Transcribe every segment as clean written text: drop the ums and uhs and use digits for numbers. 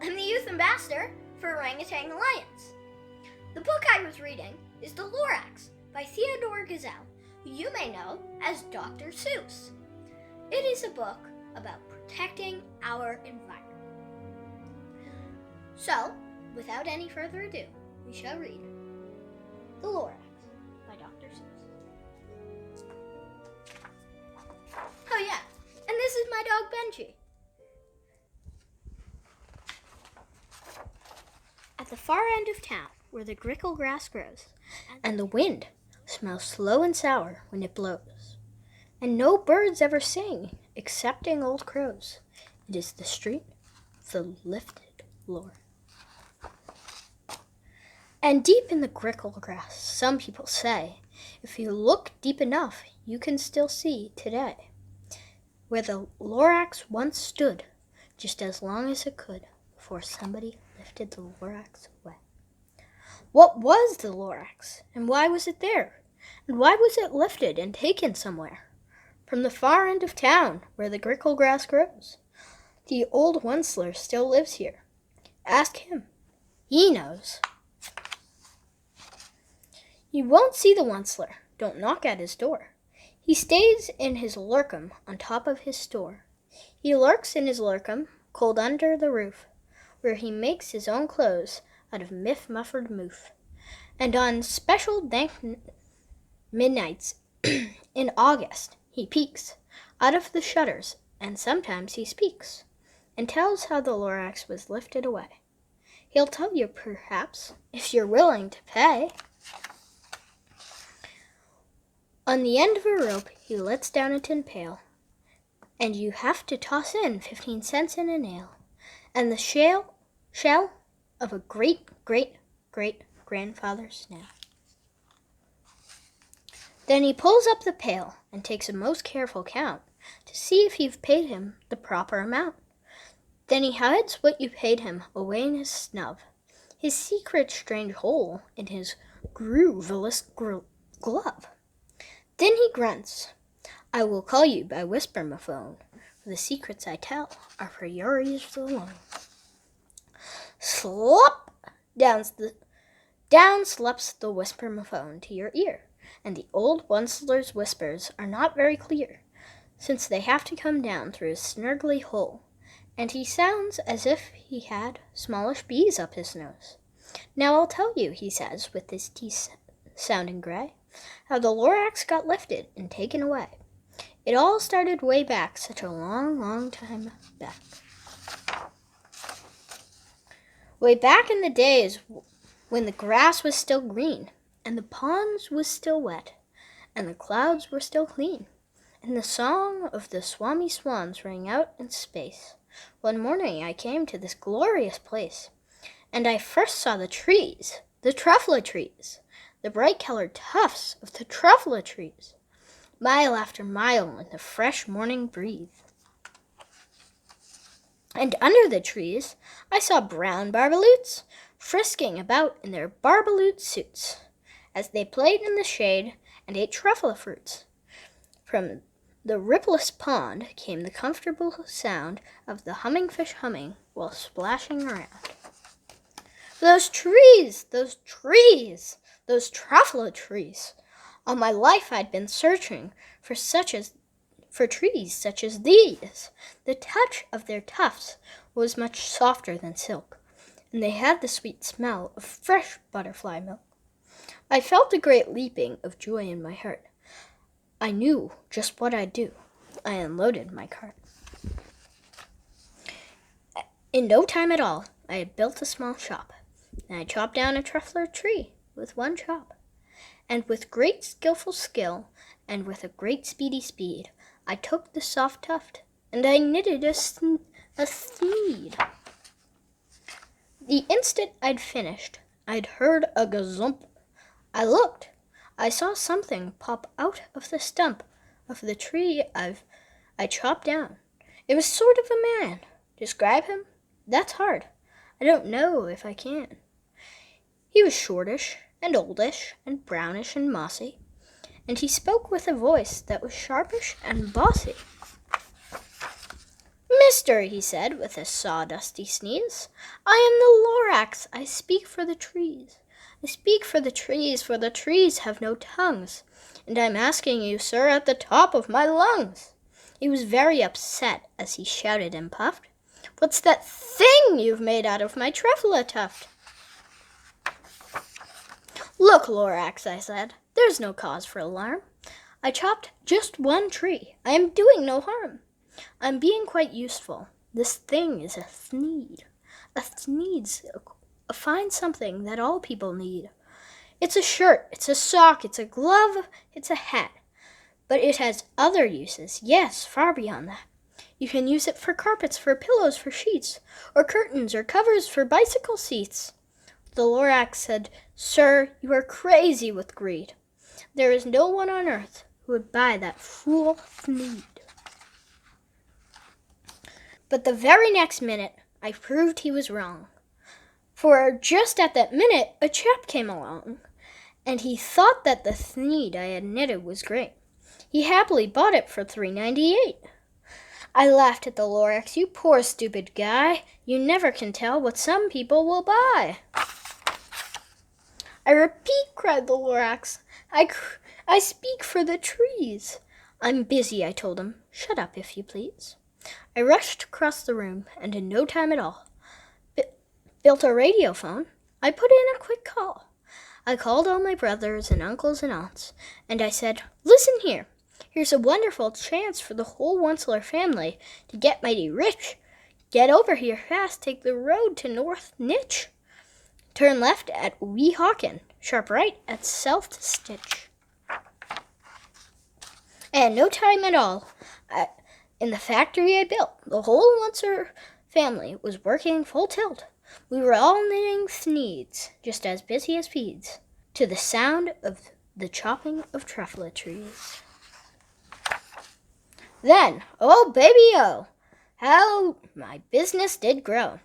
I'm the youth ambassador for Orangutan Alliance. The book I was reading is The Lorax by Theodore Gazelle, who you may know as Dr. Suess. It is a book about protecting our environment. So, without any further ado, we shall read The Lorax by Dr. Suess. Oh yeah, and this is my dog Benji. At the far end of town, where the grickle grass grows, and the wind smells slow and sour when it blows, and no birds ever sing excepting old crows, it is the street of the lifted Lord. And deep in the grickle grass, some people say, if you look deep enough, you can still see today, where the Lorax once stood, just as long as it could, before somebody lifted the Lorax away. What was the Lorax, and why was it there? And why was it lifted and taken somewhere? From the far end of town, where the grickle grass grows. The old Once-ler still lives here. Ask him. He knows. You won't see the Once-ler. Don't knock at his door. He stays in his lurkum on top of his store. He lurks in his lurkum, cold under the roof, where he makes his own clothes out of muffled moof. And on special dank midnights in August, he peeks out of the shutters, and sometimes he speaks, and tells how the Lorax was lifted away. He'll tell you, perhaps, if you're willing to pay. On the end of a rope, he lets down a tin pail, and you have to toss in 15 cents in a nail, and the shell of a great-great-great-grandfather's snail. Then he pulls up the pail and takes a most careful count to see if you've paid him the proper amount. Then he hides what you paid him away in his snub, his secret strange hole in his grooveless glove. Then he grunts, I will call you by whisper-mophone, for the secrets I tell are for your ears alone. Slop! Down slops the whisper-mophone to your ear, and the old Once-ler's whispers are not very clear, since they have to come down through his snurgly hole, and he sounds as if he had smallish bees up his nose. Now I'll tell you, he says, with his teeth sounding gray, how the Lorax got lifted and taken away. It all started way back, such a long, long time back. Way back in the days when the grass was still green, and the ponds was still wet, and the clouds were still clean, and the song of the swami swans rang out in space. One morning I came to this glorious place, and I first saw the trees, the Truffula trees, the bright-colored tufts of the Truffula trees, mile after mile in the fresh morning breeze. And under the trees I saw brown barbaloots frisking about in their barbaloot suits, as they played in the shade and ate truffula fruits. From the rippless pond came the comfortable sound of the humming fish humming while splashing around. Those trees! Those trees! Those truffula trees! All my life I'd been searching for trees such as these. The touch of their tufts was much softer than silk, and they had the sweet smell of fresh butterfly milk. I felt a great leaping of joy in my heart. I knew just what I'd do. I unloaded my cart. In no time at all, I had built a small shop, and I chopped down a truffula tree with one chop. And with great skillful skill, and with a great speedy speed, I took the soft tuft, and I knitted a sneed. The instant I'd finished, I'd heard a gazump. I looked. I saw something pop out of the stump of the tree I chopped down. It was sort of a man. Describe him? That's hard. I don't know if I can. He was shortish and oldish and brownish and mossy, and he spoke with a voice that was sharpish and bossy. Mister, he said with a sawdusty sneeze, I am the Lorax. I speak for the trees. I speak for the trees have no tongues. And I'm asking you, sir, at the top of my lungs. He was very upset as he shouted and puffed. What's that thing you've made out of my Truffula tuft? Look, Lorax, I said, there's no cause for alarm. I chopped just one tree. I am doing no harm. I'm being quite useful. This thing is a thneed. A thneed's a fine something that all people need. It's a shirt, it's a sock, it's a glove, it's a hat. But it has other uses, yes, far beyond that. You can use it for carpets, for pillows, for sheets, or curtains, or covers for bicycle seats. The Lorax said, Sir, you are crazy with greed. There is no one on earth who would buy that fool thneed. But the very next minute, I proved he was wrong. For just at that minute, a chap came along, and he thought that the thneed I had knitted was great. He happily bought it for $3.98. I laughed at the Lorax. You poor stupid guy. You never can tell what some people will buy. I repeat, cried the Lorax, I speak for the trees. I'm busy, I told him. Shut up, if you please. I rushed across the room, and in no time at all, built a radiophone. I put in a quick call. I called all my brothers and uncles and aunts, and I said, Listen here. Here's a wonderful chance for the whole Once-ler family to get mighty rich. Get over here fast, take the road to North Nitch. Turn left at Weehawken, sharp right at South Stitch. And no time at all, in the factory I built, the whole Once-ler family was working full tilt. We were all knitting thneeds, just as busy as peas, to the sound of the chopping of Truffula trees. Then, oh baby oh, how my business did grow.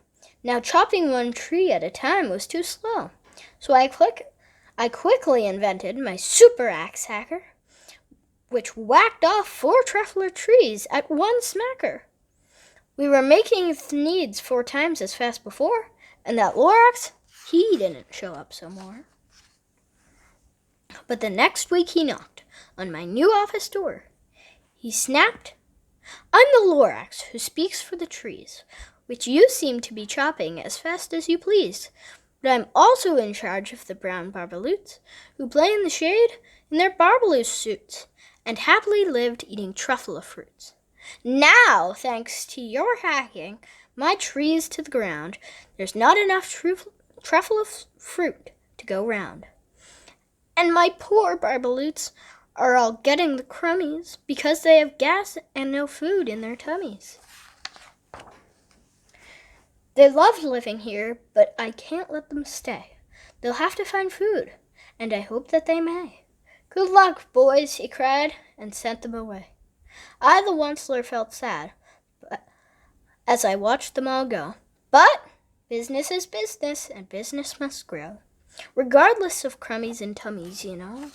Now chopping one tree at a time was too slow, so I quickly invented my super axe hacker, which whacked off 4 Truffula trees at one smacker. We were making thneeds 4 times as fast before, and that Lorax, he didn't show up some more. But the next week he knocked on my new office door. He snapped, I'm the Lorax who speaks for the trees, which you seem to be chopping as fast as you please. But I'm also in charge of the brown barbaloots, who play in the shade in their barbaloo suits, and happily lived eating Truffula fruits. Now, thanks to your hacking my trees to the ground, there's not enough Truffula fruit to go round. And my poor barbaloots are all getting the crummies because they have gas and no food in their tummies. They love living here, but I can't let them stay. They'll have to find food, and I hope that they may. Good luck, boys, he cried, and sent them away. I, the Once-ler, felt sad as I watched them all go. But business is business, and business must grow, regardless of crummies and tummies, you know.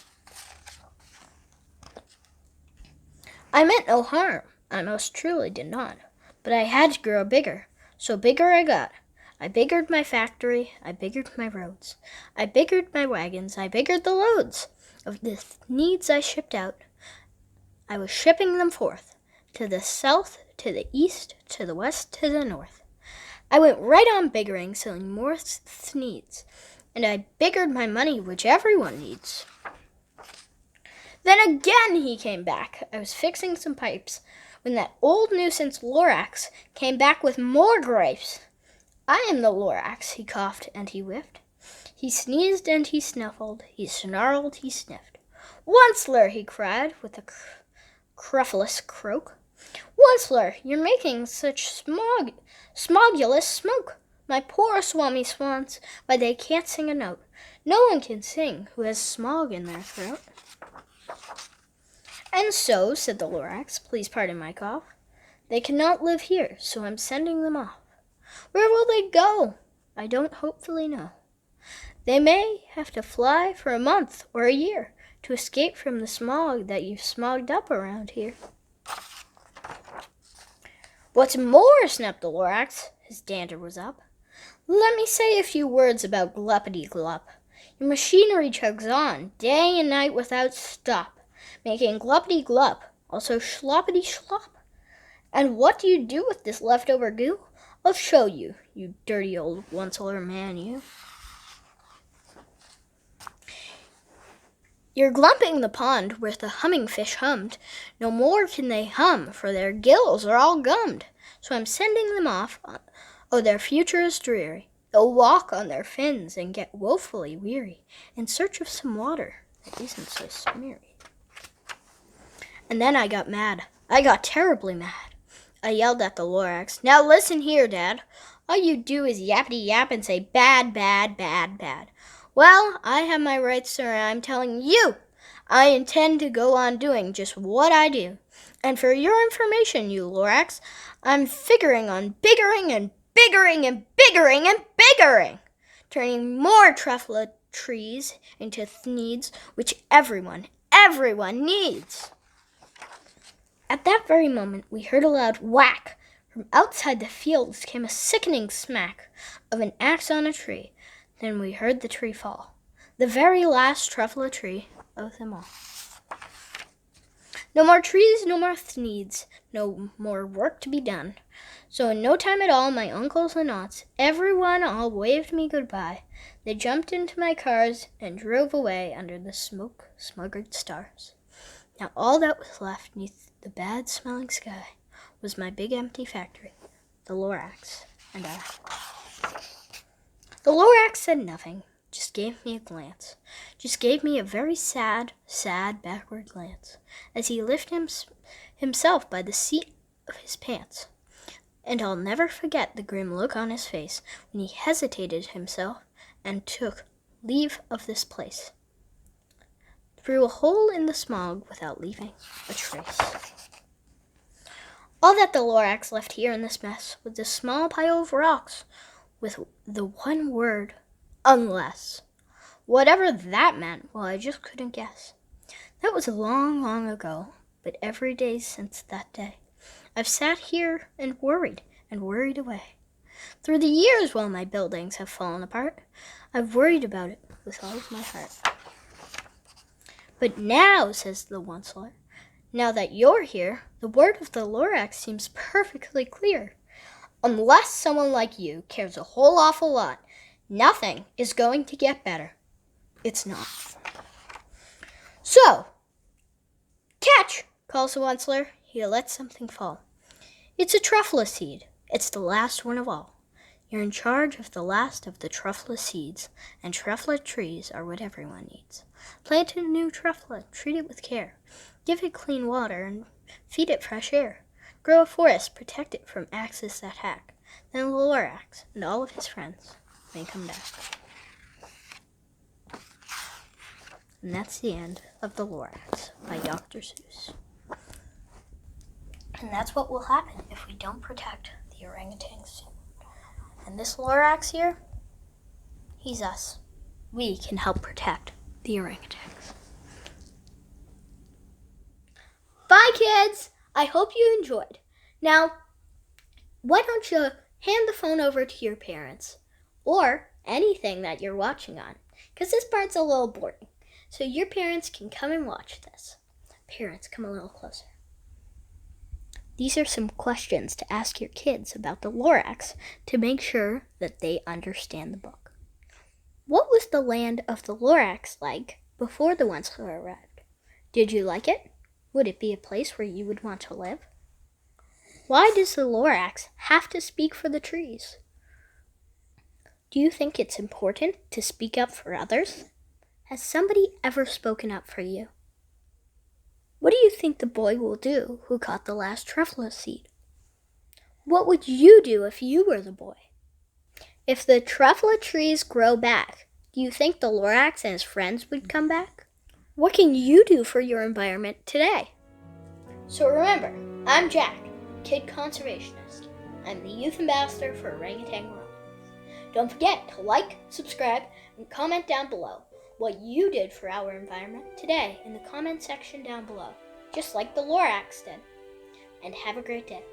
I meant no harm, I most truly did not, but I had to grow bigger, so bigger I got. I biggered my factory, I biggered my roads, I biggered my wagons, I biggered the loads of the thneeds I shipped out. I was shipping them forth, to the south, to the east, to the west, to the north. I went right on biggering, selling more thneeds, and I biggered my money, which everyone needs. Then again he came back. I was fixing some pipes, when that old nuisance Lorax came back with more gripes. I am the Lorax, he coughed and he whiffed. He sneezed and he snuffled, he snarled, he sniffed. Once-ler, he cried with a cruffulous croak. Once-ler, you're making such smogulous smoke. My poor swami swans, why they can't sing a note. No one can sing who has smog in their throat. And so, said the Lorax, please pardon my cough, they cannot live here, so I'm sending them off. Where will they go? I don't hopefully know. They may have to fly for a month or a year to escape from the smog that you've smogged up around here. What's more, snapped the Lorax. His dander was up. Let me say a few words about Gluppity-Glup. Your machinery chugs on, day and night without stop, making Gluppity-Glup, also Schloppity-Schlop. And what do you do with this leftover goo? I'll show you, you dirty old Once-ler man, you. You're glumping the pond where the humming fish hummed. No more can they hum, for their gills are all gummed. So I'm sending them off. Oh, their future is dreary. They'll walk on their fins and get woefully weary in search of some water that isn't so smeary. And then I got mad. I got terribly mad. I yelled at the Lorax, now listen here, Dad. All you do is yappity yap and say bad, bad, bad, bad. Well, I have my rights, sir, and I'm telling you, I intend to go on doing just what I do. And for your information, you Lorax, I'm figuring on biggering and biggering and biggering and biggering, turning more Truffula trees into thneeds, which everyone needs. At that very moment, we heard a loud whack. From outside the fields came a sickening smack of an axe on a tree. Then we heard the tree fall, the very last Truffula tree of them all. No more trees, no more thneeds, no more work to be done. So in no time at all, my uncles and aunts, everyone all waved me goodbye. They jumped into my cars and drove away under the smoke-smuggered stars. Now all that was left neath the bad-smelling sky was my big empty factory, the Lorax, and I. The Lorax said nothing, just gave me a glance, just gave me a very sad, sad backward glance, as he lifted himself by the seat of his pants. And I'll never forget the grim look on his face when he hesitated himself and took leave of this place, through a hole in the smog without leaving a trace. All that the Lorax left here in this mess was a small pile of rocks with the one word, unless. Whatever that meant, well, I just couldn't guess. That was long, long ago, but every day since that day, I've sat here and worried away. Through the years, while my buildings have fallen apart, I've worried about it with all of my heart. But now, says the Once-ler, now that you're here, the word of the Lorax seems perfectly clear. Unless someone like you cares a whole awful lot, nothing is going to get better. It's not. So, catch, calls the Once-ler. He lets something fall. It's a Truffula seed. It's the last one of all. You're in charge of the last of the Truffula seeds, and Truffula trees are what everyone needs. Plant a new Truffula, treat it with care. Give it clean water and feed it fresh air. Grow a forest, protect it from axes that hack. Then the Lorax and all of his friends may come back. And that's the end of the Lorax by Dr. Suess. And that's what will happen if we don't protect the orangutans. And this Lorax here, he's us. We can help protect the orangutans. Bye, kids! I hope you enjoyed. Now, why don't you hand the phone over to your parents or anything that you're watching on, because this part's a little boring. So your parents can come and watch this. Parents, come a little closer. These are some questions to ask your kids about the Lorax to make sure that they understand the book. What was the land of the Lorax like before the Once-ler arrived? Did you like it? Would it be a place where you would want to live? Why does the Lorax have to speak for the trees? Do you think it's important to speak up for others? Has somebody ever spoken up for you? What do you think the boy will do who caught the last Truffula seed? What would you do if you were the boy? If the Truffula trees grow back, do you think the Lorax and his friends would come back? What can you do for your environment today? So remember, I'm Jack, Kid Conservationist. I'm the Youth Ambassador for Orangutan World. Don't forget to like, subscribe, and comment down below what you did for our environment today in the comment section down below, just like the Lorax did. And have a great day.